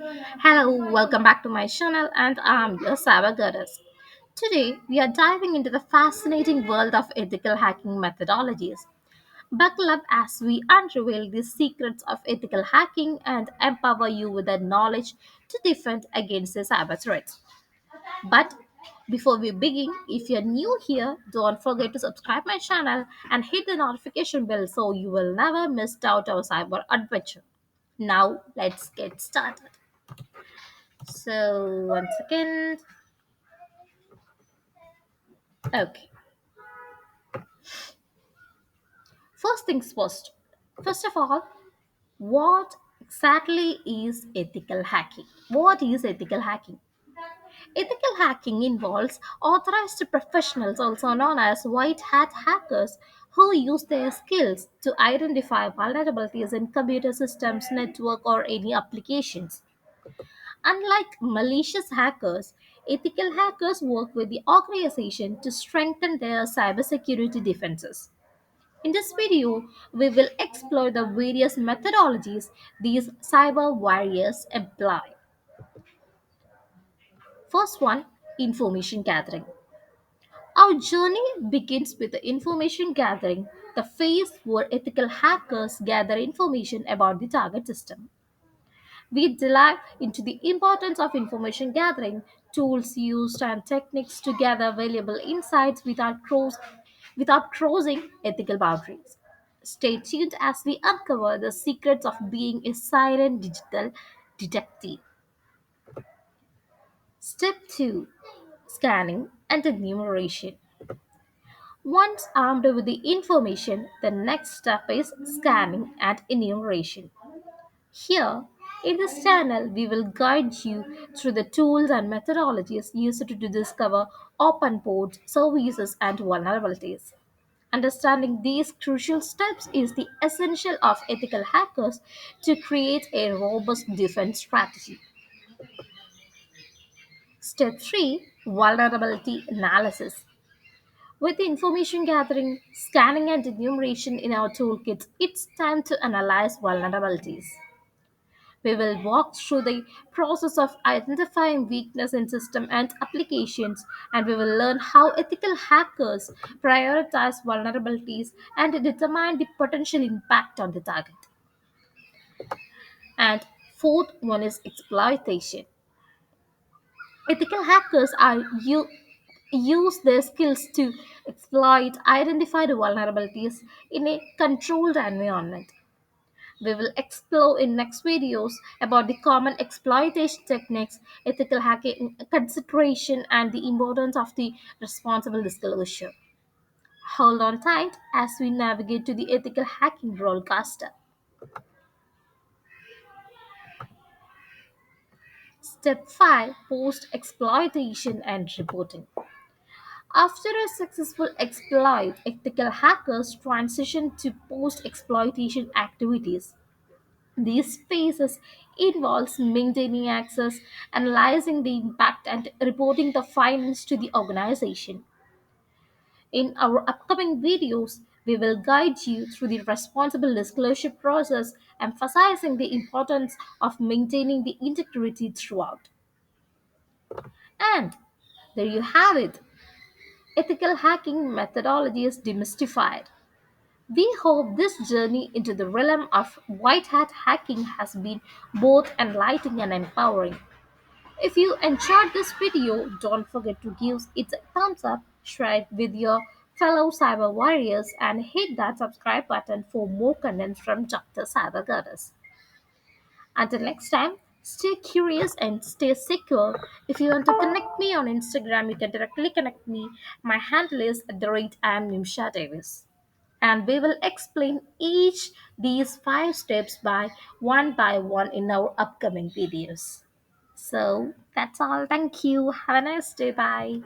Hello, welcome back to my channel, and I'm your cyber goddess. Today, we are diving into the fascinating world of ethical hacking methodologies. Buckle up as we unravel the secrets of ethical hacking and empower you with the knowledge to defend against the cyber threats. But before we begin, if you're new here, don't forget to subscribe my channel and hit the notification bell so you will never miss out our cyber adventure. Now, let's get started. So, one second. Okay. First things first. First of all, what exactly is ethical hacking? What is ethical hacking? Ethical hacking involves authorized professionals, also known as white hat hackers, who use their skills to identify vulnerabilities in computer systems, network, or any applications. Unlike malicious hackers, ethical hackers work with the organization to strengthen their cybersecurity defenses. In this video, we will explore the various methodologies these cyber warriors employ. First one, information gathering. Our journey begins with the information gathering, the phase where ethical hackers gather information about the target system. We dive into the importance of information gathering, tools used, and techniques to gather valuable insights without crossing ethical boundaries. Stay tuned as we uncover the secrets of being a silent digital detective. Step 2, scanning and enumeration. Once armed with the information, the next step is scanning and enumeration. Here, in this channel, we will guide you through the tools and methodologies used to discover open ports, services, and vulnerabilities. Understanding these crucial steps is the essential of ethical hackers to create a robust defense strategy. Step 3, vulnerability analysis. With the information gathering, scanning, and enumeration in our toolkits, it's time to analyze vulnerabilities. We will walk through the process of identifying weakness in system and applications, and we will learn how ethical hackers prioritize vulnerabilities and determine the potential impact on the target. And fourth one is exploitation. Ethical hackers use their skills to exploit identified vulnerabilities in a controlled environment. We will explore in next videos about the common exploitation techniques, ethical hacking consideration, and the importance of the responsible disclosure. Hold on tight as we navigate to the ethical hacking rollcaster. Step 5, post exploitation and reporting. After a successful exploit, ethical hackers transition to post exploitation activities. These phases involves maintaining access, analyzing the impact, and reporting the findings to the organization. In our upcoming videos, we will guide you through the responsible disclosure process, emphasizing the importance of maintaining the integrity throughout. And there you have it. Ethical hacking methodology is demystified. We hope this journey into the realm of white hat hacking has been both enlightening and empowering. If you enjoyed this video, don't forget to give it a thumbs up, share it with your fellow cyber warriors, and hit that subscribe button for more content from Dr. Cyber Goddess. Until next time, stay curious and stay secure. If you want to connect me on Instagram, you can directly connect me. My handle is at the rate I'm Nimsha Davis. And we will explain each these 5 steps by one in our upcoming videos. So that's all. Thank you. Have a nice day. Bye.